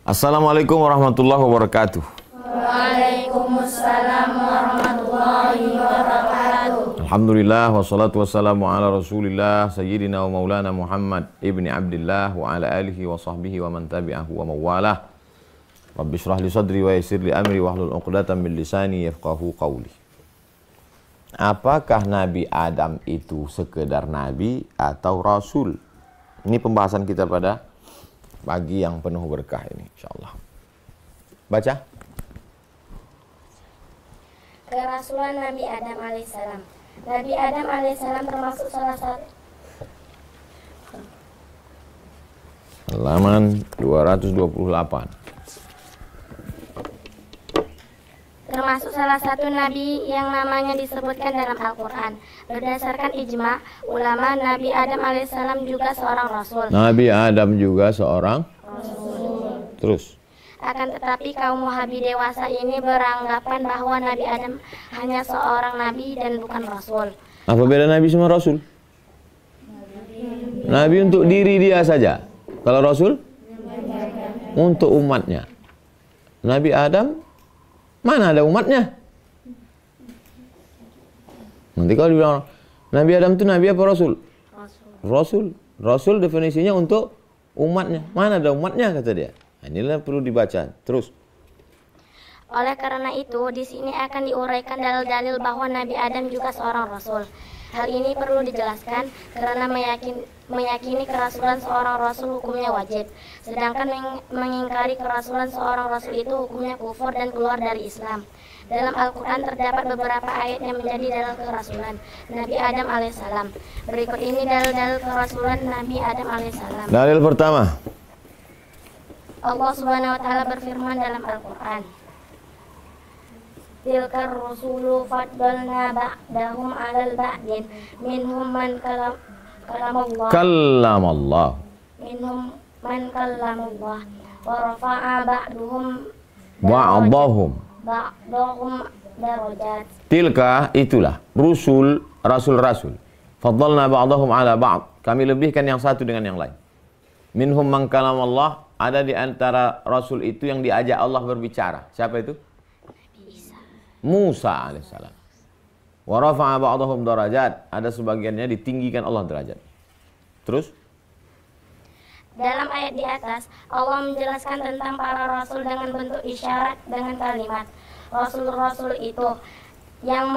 Assalamualaikum warahmatullahi wabarakatuh. Waalaikumsalam warahmatullahi wabarakatuh. Alhamdulillah wassalatu wassalamu ala Rasulillah sayyidina wa maulana Muhammad ibni Abdillah wa ala alihi wa sahbihi wa man tabi'ahu wa mawalah. Rabbi shrah li sadri wa yassir li amri wahlul 'uqdatam min lisani yafqahu qawli. Apakah Nabi Adam itu sekedar nabi atau rasul? Ini pembahasan kita pada pagi yang penuh berkah ini, insyaallah. Baca. Kerasulan Nabi Adam alaihissalam. Nabi Adam alaihissalam termasuk salah satu halaman 228. termasuk salah satu nabi yang namanya disebutkan dalam Al-Quran. Berdasarkan ijma ulama, Nabi Adam alaihissalam juga seorang rasul. Nabi Adam juga seorang Rasul. Terus. Akan tetapi kaum Wahabi dewasa ini beranggapan bahwa Nabi Adam hanya seorang nabi dan bukan rasul. Apa beda nabi sama rasul? Nabi untuk diri dia saja. Kalau rasul untuk umatnya. Nabi Adam mana ada umatnya? Nanti kalau dibilang Nabi Adam itu nabi apa rasul? Rasul. Rasul definisinya untuk umatnya. Mana ada umatnya kata dia. Nah, inilah perlu dibaca. Terus. Oleh karena itu, di sini akan diuraikan dalil-dalil bahwa Nabi Adam juga seorang rasul. Hal ini perlu dijelaskan karena meyakini kerasulan seorang rasul hukumnya wajib. Sedangkan mengingkari kerasulan seorang rasul itu hukumnya kufur dan keluar dari Islam. Dalam Al-Quran terdapat beberapa ayat yang menjadi dalil kerasulan Nabi Adam alaihissalam. Berikut ini dalil-dalil kerasulan Nabi Adam alaihissalam. Dalil pertama. Allah Subhanahu wa taala berfirman dalam Al-Qur'an, tilkar rusulu faddalna ba'dahum 'alal ba'din minhum man kallamallah minhum man kallamallah wa rafa'a ba'dahum darajat. Tilka itulah rasul-rasul. Faddalna ba'dahum 'ala ba'd. Kami lebihkan yang satu dengan yang lain. Minhum man kallamallah, ada di antara rasul itu yang diajak Allah berbicara. Siapa itu? Musa alaihissalam. Wa rafa'a ba'dahum darajat. Ada sebagiannya ditinggikan Allah derajat. Terus? Dalam ayat di atas, Allah menjelaskan tentang para rasul dengan bentuk isyarat dengan kalimat. Rasul-rasul itu yang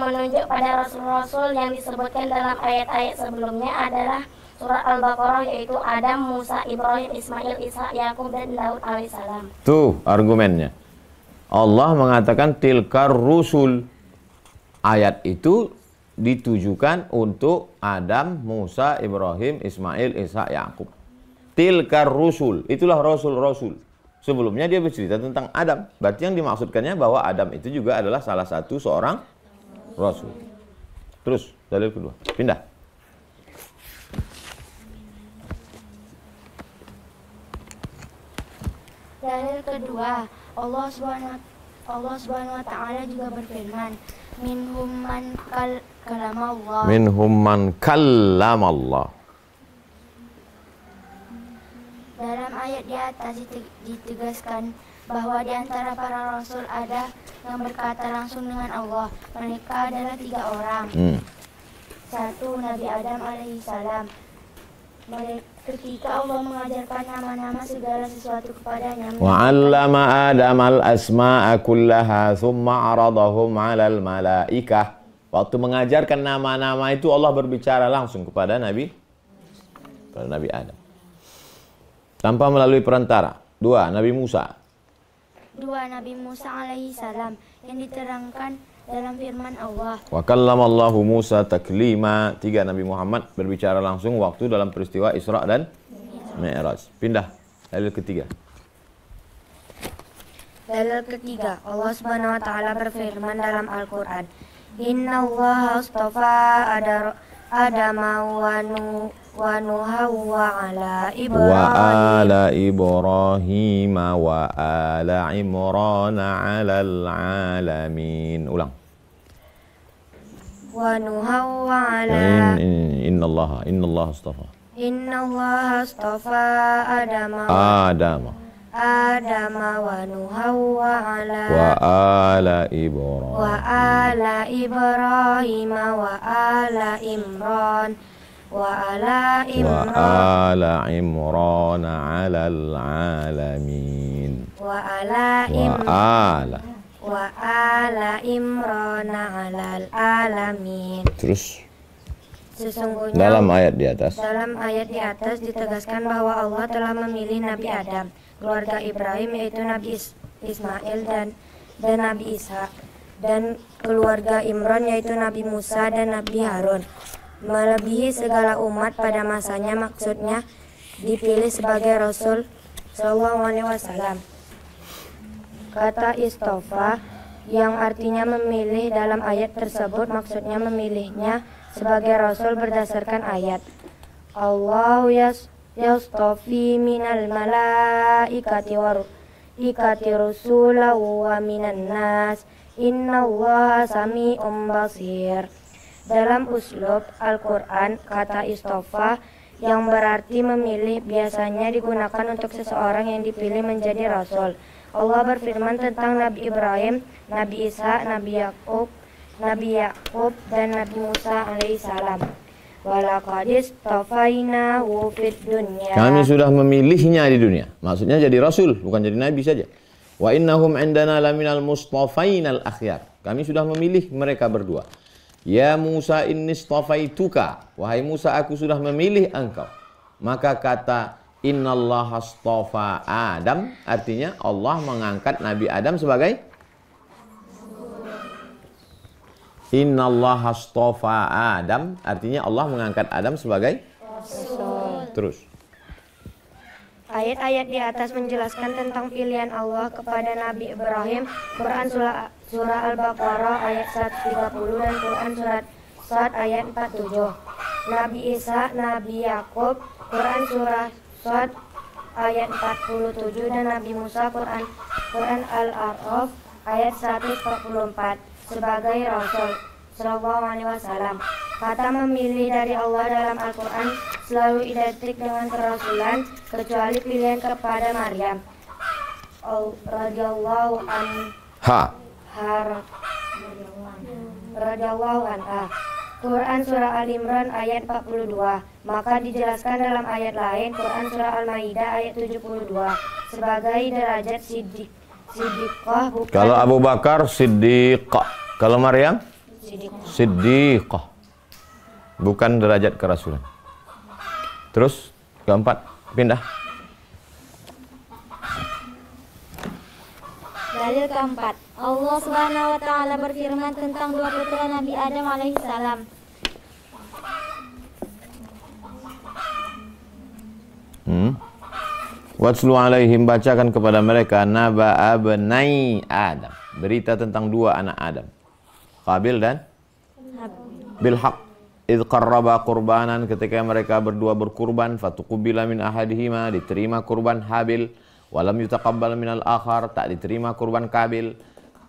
menunjuk pada rasul-rasul yang disebutkan dalam ayat-ayat sebelumnya adalah surat Al-Baqarah, yaitu Adam, Musa, Ibrahim, Ismail, Ishak, Yakub, dan Daud alaihissalam. Tuh argumennya. Allah mengatakan tilkar rusul. Ayat itu ditujukan untuk Adam, Musa, Ibrahim, Ismail, Ishak, Yakub. Tilkar rusul. Itulah rasul-rasul. Sebelumnya dia bercerita tentang Adam. Berarti yang dimaksudkannya bahwa Adam itu juga adalah salah satu seorang rasul. Terus dalil kedua. Pindah. Dalil kedua, Allah Subhanahu wa taala juga berfirman, minhum man kallamallah. Minhum man kallamallah. Dalam ayat di atas ditegaskan bahwa di antara para rasul ada yang berkata langsung dengan Allah. Mereka adalah 3 orang. Satu, Nabi Adam alaihissalam. Ketika Allah mengajarkan nama-nama segala sesuatu kepadanya. Wa 'allama Adam al-asma'a kullaha thumma 'aradahum 'alal malaikah. Waktu mengajarkan nama-nama itu Allah berbicara langsung kepada Nabi Adam. Tanpa melalui perantara. 2. Nabi Musa. 2. Nabi Musa alaihissalam yang diterangkan dalam firman Allah. Wa kallamallahu Musa taklima. 3. Nabi Muhammad berbicara langsung waktu dalam peristiwa Isra dan Mi'raj. Pindah. Dalil ketiga. Dalil ketiga, Allah Subhanahu wa taala berfirman dalam Al-Qur'an, Innallaha astafa Adama wa Nuha wa ala Ibrahim wa ala Imran 'alal 'alamin. Ulang. Wa Nuha wa ala Innallaha astafa Innallaha astafa Adama Adam wa Nuha wa ala Ibrahim wa ala Imran alal alamin. Wa ala Imran alal alamin. Terus sesungguhnya dalam ayat di atas ditegaskan bahwa Allah telah memilih Nabi Adam, keluarga Ibrahim yaitu Nabi Ismail dan Nabi Ishak, dan keluarga Imran yaitu Nabi Musa dan Nabi Harun, melebihi segala umat pada masanya, maksudnya dipilih sebagai Rasul Sallallahu Alaihi Wasallam. Kata istofa yang artinya memilih dalam ayat tersebut maksudnya memilihnya sebagai Rasul berdasarkan ayat Allahu yastofi minal malaikati rusulahu wa minan nas innallaha sami'un basir. Dalam uslub Al-Quran, kata istofa yang berarti memilih biasanya digunakan untuk seseorang yang dipilih menjadi Rasul. Allah berfirman tentang Nabi Ibrahim, Nabi Isa, Nabi Yakub, dan Nabi Musa alaihissalam. Walaqad istafainahu fid dunya. Kami sudah memilihnya di dunia. Maksudnya jadi Rasul, bukan jadi Nabi saja. Wa innahum indana laminal mustafainal akhyar. Kami sudah memilih mereka berdua. Ya Musa inni istafaituka. Wahai Musa, aku sudah memilih engkau. Maka kata innallaha astafa Adam, artinya Allah mengangkat Nabi Adam sebagai innallaha astafa Adam, artinya Allah mengangkat Adam sebagai Rasul. Terus ayat-ayat di atas menjelaskan tentang pilihan Allah kepada Nabi Ibrahim. Quran surah Al-Baqarah ayat 130 dan Quran surat Sad ayat 47. Nabi Isa, Nabi Yakub, Quran surah Sad ayat 47 dan Nabi Musa, Quran Al-A'raf ayat 144 sebagai Rasul Sallallahu Alaihi Wasallam. Kata memilih dari Allah dalam Al-Quran selalu identik dengan kerasulan kecuali pilihan kepada Maryam radhiyallahu anha. Quran surah Al-Imran ayat 42. Maka dijelaskan dalam ayat lain Quran surah Al-Maidah ayat 72 sebagai derajat siddiqah. Kalau Abu Bakar siddiqah, kalau Maryam siddiqah, bukan derajat kerasulan. Terus keempat, pindah. Dalil keempat, Allah Subhanahu wa taala berfirman tentang dua putra Nabi Adam alaihissalam. Watslu alaihim, bacakan kepada mereka naba abnai Adam, berita tentang dua anak Adam, Qabil dan Bilhaq. Idh qarraba qurbanan, ketika mereka berdua berkurban, fatuqubila min ahadihima, diterima kurban Habil, walam yutaqabbal minal akhar, tak diterima kurban Qabil.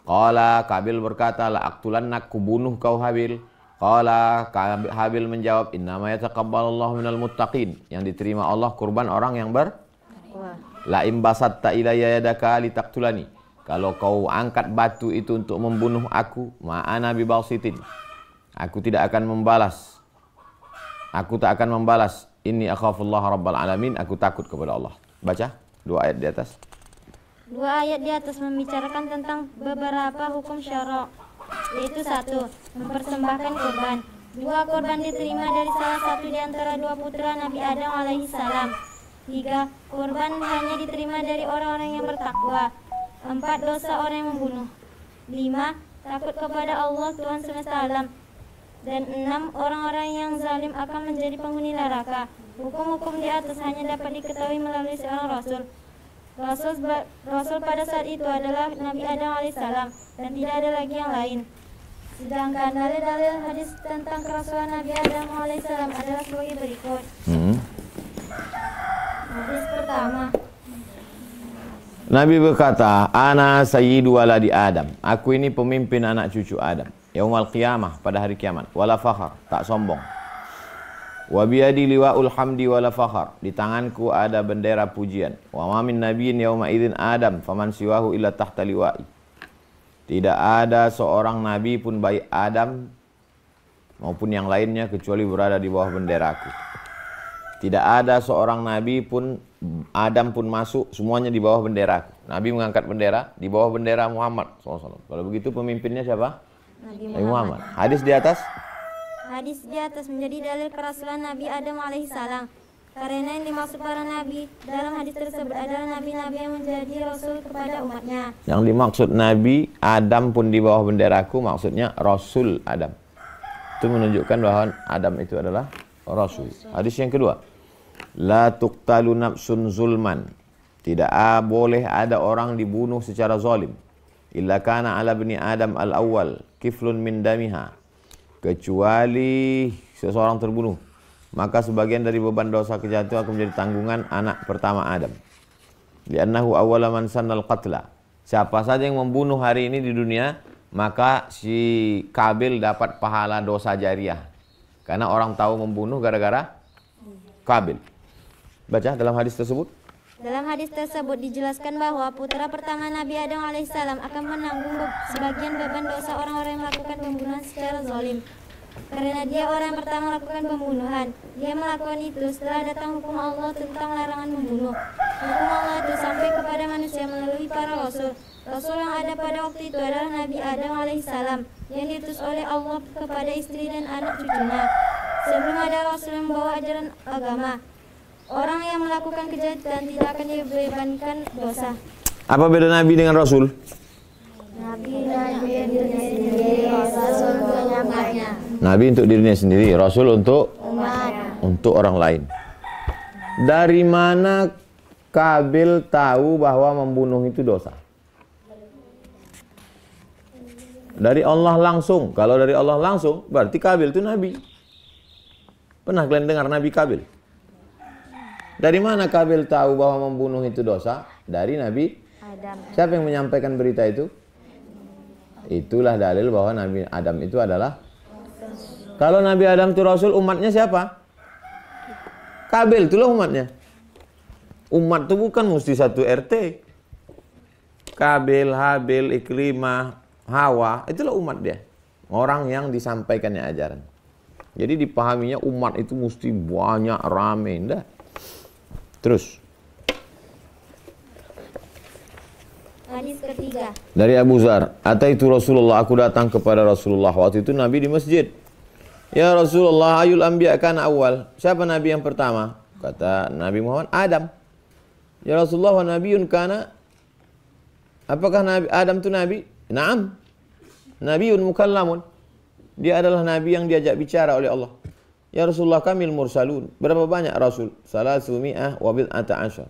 Qala, Qabil berkata, la aqtulannak, kubunuh kau Habil. Qala, Habil menjawab, innama yataqabbalallahu minal muttaqin, yang diterima Allah kurban orang yang la imbasatta ilayya yadaka litaqtulani, kalau kau angkat batu itu untuk membunuh aku, ma'ana bibasitin, aku tidak akan membalas. Aku tak akan membalas. Inni akhafullah rabbal alamin, aku takut kepada Allah. Baca dua ayat di atas. Dua ayat di atas membicarakan tentang beberapa hukum syara', yaitu 1. Mempersembahkan kurban. 2. Kurban diterima dari salah satu di antara dua putra Nabi Adam alaihissalam. 3. Kurban hanya diterima dari orang-orang yang bertakwa. 4. Dosa orang yang membunuh. 5. Takut kepada Allah Tuhan semesta alam. Dan 6. Orang-orang yang zalim akan menjadi penghuni neraka. Hukum-hukum di atas hanya dapat diketahui melalui seorang Rasul. Rasul pada saat itu adalah Nabi Adam alaihissalam dan tidak ada lagi yang lain. Sedangkan dalil-dalil hadis tentang kerasulan Nabi Adam alaihissalam adalah sebagai berikut. Hadis pertama, Nabi berkata, ana sayyidu waladi Adam, aku ini pemimpin anak cucu Adam. Yaumal qiyamah, pada hari kiamat. Wala fakhar, tak sombong. Wa biyadi liwa'ul hamdi wala fakhar. Di tanganku ada bendera pujian. Wa ma min nabiyyin yauma idzin Adam faman siwahu illa tahta liwa'i. Tidak ada seorang nabi pun baik Adam maupun yang lainnya kecuali berada di bawah benderaku. Tidak ada seorang nabi pun, Adam pun masuk, semuanya di bawah benderaku. Nabi mengangkat bendera di bawah bendera Muhammad SAW. Kalau begitu pemimpinnya siapa? Nabi Muhammad. Hadis di atas? Hadis di atas menjadi dalil kerasulan Nabi Adam alaihissalam. Karena yang dimaksud para nabi dalam hadis tersebut adalah nabi-nabi yang menjadi rasul kepada umatnya. Yang dimaksud Nabi Adam pun di bawah benderaku, maksudnya Rasul Adam. Itu menunjukkan bahwa Adam itu adalah Rasul. Hadis yang kedua, la tuqtalu nafsun zulman. Tidak boleh ada orang dibunuh secara zalim. Illa kana ala bani Adam al-awwal kiflun min damiha. Kecuali seseorang terbunuh, maka sebagian dari beban dosa kejahatan itu akan menjadi tanggungan anak pertama Adam. Li'annahu awwala man sannal qatla. Siapa saja yang membunuh hari ini di dunia, maka si Kabil dapat pahala dosa jariah. Karena orang tahu membunuh gara-gara Kabil. Baca dalam hadis tersebut. Dalam hadis tersebut dijelaskan bahwa putra pertama Nabi Adam alaihissalam akan menanggung sebagian beban dosa orang-orang yang melakukan pembunuhan secara zalim. Karena dia orang yang pertama melakukan pembunuhan. Dia melakukan itu setelah datang hukum Allah tentang larangan membunuh. Hukum Allah itu sampai kepada manusia melalui para rasul. Rasul yang ada pada waktu itu adalah Nabi Adam alaihissalam yang diutus oleh Allah kepada istri dan anak cucunya. Sebelum ada rasul yang membawa ajaran agama, orang yang melakukan kejahatan tidak akan dibebankan dosa. Apa beda Nabi dengan Rasul? Nabi dirinya sendiri, Rasul umatnya. Nabi untuk dirinya sendiri, Rasul untuk umatnya, untuk orang lain. Dari mana Kabil tahu bahwa membunuh itu dosa? Dari Allah langsung. Kalau dari Allah langsung, berarti Kabil itu Nabi. Pernah kalian dengar Nabi Kabil? Dari mana Kabil tahu bahwa membunuh itu dosa? Dari Nabi Adam. Siapa yang menyampaikan berita itu? Itulah dalil bahwa Nabi Adam itu adalah Rasul. Kalau Nabi Adam itu Rasul, umatnya siapa? Kabil itulah umatnya. Umat itu bukan mesti satu RT. Kabil, Habil, Ikrimah, Hawa, itulah umat dia. Orang yang disampaikannya ajaran. Jadi dipahaminya umat itu mesti banyak, rame, enggak. Terus. Hadis ketiga. Dari Abu Dzar, ataitu Rasulullah, aku datang kepada Rasulullah. Waktu itu Nabi di masjid. Ya Rasulullah, ayul anbiya kana awal. Siapa Nabi yang pertama? Kata Nabi Muhammad, Adam. Ya Rasulullah, wa nabiyun kana. Apakah Nabi Adam itu Nabi? Naam. Nabiyun mukallamun. Dia adalah Nabi yang diajak bicara oleh Allah. Ya Rasulullah, kamil mursalun. Berapa banyak Rasul? 300 wa bid'ata asyar.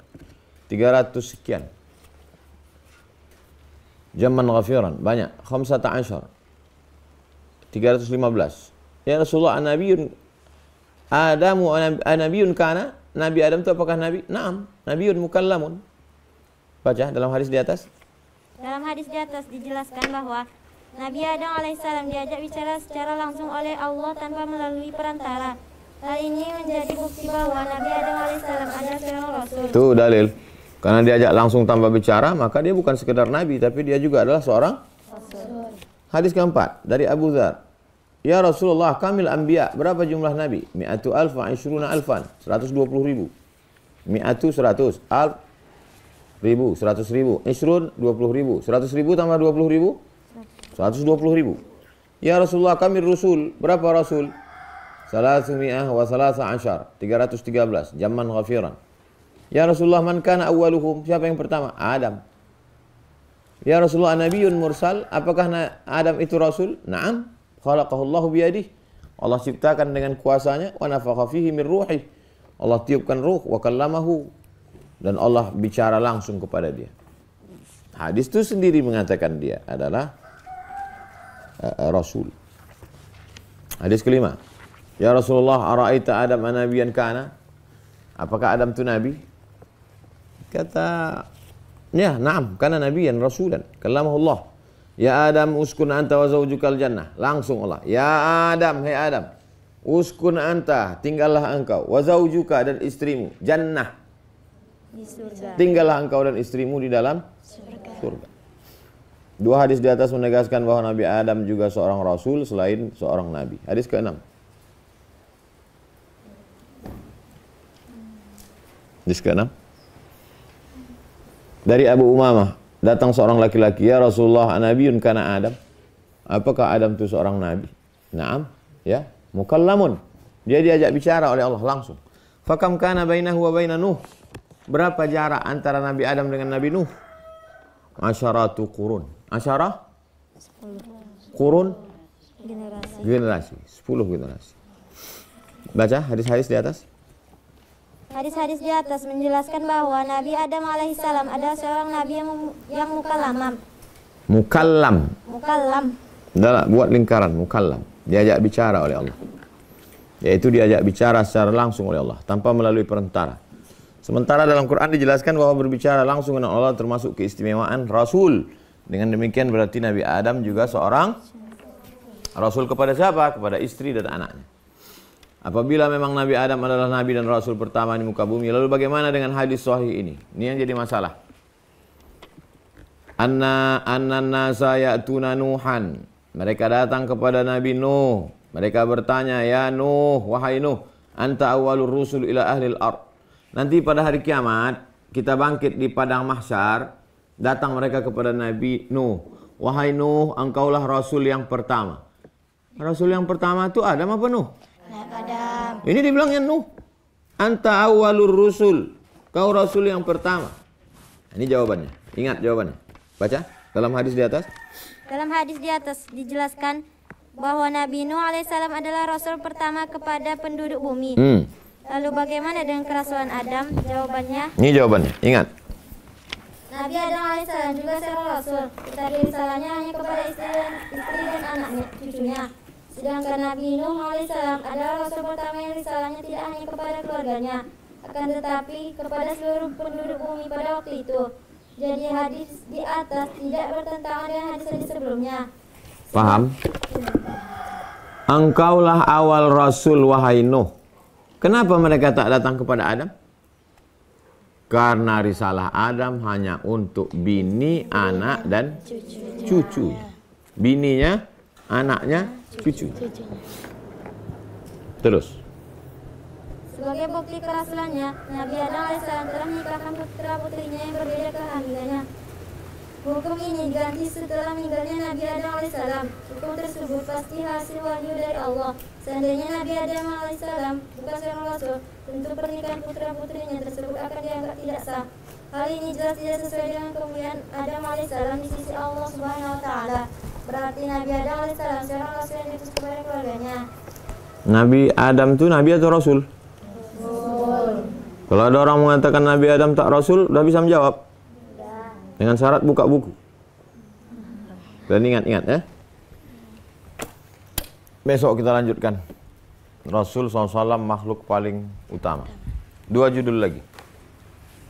300 sekian. Zaman ghafiran. Banyak. 15. 315. Ya Rasulullah, anabiyun Adamu anabiyun kana. Nabi Adam itu apakah Nabi? Naam. Nabiyun mukallamun. Baca dalam hadis di atas. Dalam hadis di atas dijelaskan bahwa Nabi Adam alaihissalam diajak bicara secara langsung oleh Allah tanpa melalui perantara. Hal ini menjadi bukti bahwa Nabi Adam alaihissalam adalah seorang Rasul. Itu dalil. Karena diajak langsung tanpa bicara, maka dia bukan sekedar Nabi, tapi dia juga adalah seorang Rasul. Hadis keempat dari Abu Dzar. Ya Rasulullah, kamil anbiya. Berapa jumlah Nabi? 100,000 wa 20,000. 120,000. 100, alf, 1000, 100,000. 20,000. 100,000 tambah 20,000. 120,000. Ya Rasulullah, kami Rasul. Berapa Rasul? 300 wa 13. 313. Zaman ghafiran. Ya Rasulullah, man kana awwaluhum? Siapa yang pertama? Adam. Ya Rasulullah, nabiyyun mursal. Apakah Adam itu Rasul? Naam. Khalaqahullahu biyadih. Allah ciptakan dengan kuasanya. Wa nafakha fihi min ruhih. Allah tiupkan ruh. Wa kallamahu. Dan Allah bicara langsung kepada dia. Hadis itu sendiri mengatakan dia adalah Rasul. Hadis kelima. Ya Rasulullah, ara'aita Adam anabiyan kana? Apakah Adam itu nabi? Kata, ya, na'am, kana nabiyan rasulan. Kallamahullah. Ya Adam, uskun anta wa zawjukal jannah. Langsung Allah. Ya Adam, hai Adam. Uskun anta, tinggallah engkau. Wa zaujuka, dan istrimu. Jannah, Di surga. tinggallah engkau dan istrimu di dalam surga. Dua hadis di atas menegaskan bahwa Nabi Adam juga seorang rasul selain seorang nabi. Hadis ke-6. Hadis ke-6. Dari Abu Umamah, datang seorang laki-laki, ya Rasulullah, nabiyun kana Adam. Apakah Adam itu seorang nabi? Naam, ya. Mukallamun. Dia diajak bicara oleh Allah langsung. Fakam kana bainahu wa baina Nuh. Berapa jarak antara Nabi Adam dengan Nabi Nuh? Asyaratu qurun. Asyarah? 10 Qurun? generasi. Generasi. 10 generasi. Baca hadis-hadis di atas. Hadis-hadis di atas menjelaskan bahwa Nabi Adam alaihissalam adalah seorang nabi yang mukallam. Mukallam. Adalah buat lingkaran mukallam. Diajak bicara oleh Allah. Yaitu diajak bicara secara langsung oleh Allah tanpa melalui perantara. Sementara dalam Quran dijelaskan bahwa berbicara langsung dengan Allah termasuk keistimewaan Rasul. Dengan demikian berarti Nabi Adam juga seorang Rasul kepada siapa? Kepada istri dan anaknya. Apabila memang Nabi Adam adalah Nabi dan Rasul pertama di muka bumi, lalu bagaimana dengan hadis sahih ini? Ini yang jadi masalah. Anna nasa ya'tuna Nuhan. Mereka datang kepada Nabi Nuh. Mereka bertanya, ya Nuh, wahai Nuh, anta awwalur rusul ila ahlil ard. Nanti pada hari kiamat, kita bangkit di padang mahsyar, datang mereka kepada Nabi Nuh. Wahai Nuh, engkaulah Rasul yang pertama. Rasul yang pertama itu Adam apa Nuh? Adam. Ini dibilangnya Nuh. Anta awwalur rusul. Kau Rasul yang pertama. Ini jawabannya. Ingat jawabannya. Baca dalam hadis di atas. Dalam hadis di atas dijelaskan bahwa Nabi Nuh alaihissalam adalah Rasul pertama kepada penduduk bumi. Lalu bagaimana dengan kerasulan Adam? Jawabannya, Ini jawabannya. Ingat. Nabi Adam alaihissalam juga seorang Rasul, tetapi risalahnya hanya kepada istri dan anaknya, cucunya. Sedangkan Nabi Nuh alaihissalam adalah Rasul pertama yang risalahnya tidak hanya kepada keluarganya, akan tetapi kepada seluruh penduduk bumi pada waktu itu. Jadi hadis di atas tidak bertentangan dengan hadis-hadis sebelumnya. Paham? Engkaulah awal Rasul wahai Nuh. Kenapa mereka tak datang kepada Adam? Karena risalah Adam hanya untuk bini, anak, dan cucu. Bininya, anaknya, cucu. Terus. Sebagai bukti kerasulannya, Nabi Adam alaihissalam telah menikahkan putra putrinya yang berbeda kehamilannya. Hukum ini diganti setelah meninggalnya Nabi Adam alaihissalam. Hukum tersebut pasti hasil wahyu dari Allah. Seandainya Nabi Adam alaihissalam bukan seorang rasul, tentu pernikahan putra putrinya tersebut akan dianggap tidak sah. Hal ini jelas tidak sesuai dengan kemuliaan Adam alaihissalam di sisi Allah Subhanahu wa taala. Berarti Nabi Adam alaihissalam seorang rasul yang diutus kepada keluarganya. Nabi Adam itu nabi atau rasul? Kalau ada orang mengatakan Nabi Adam tak rasul, udah bisa menjawab. Dengan syarat buka buku. Dan ingat-ingat ya. Besok kita lanjutkan. Rasul SAW makhluk paling utama. 2 judul lagi.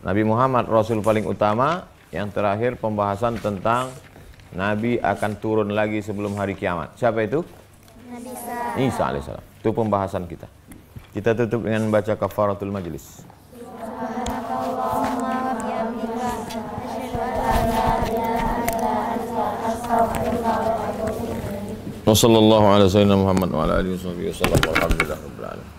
Nabi Muhammad Rasul paling utama. Yang terakhir pembahasan tentang Nabi akan turun lagi sebelum hari kiamat. Siapa itu? Nabi Isa alaihissalam. Itu pembahasan kita. Kita tutup dengan membaca kafaratul majlis. Wassallallahu ala sayyidina Muhammad wa ala alihi wasallam. Walhamdulillah rabbil alamin.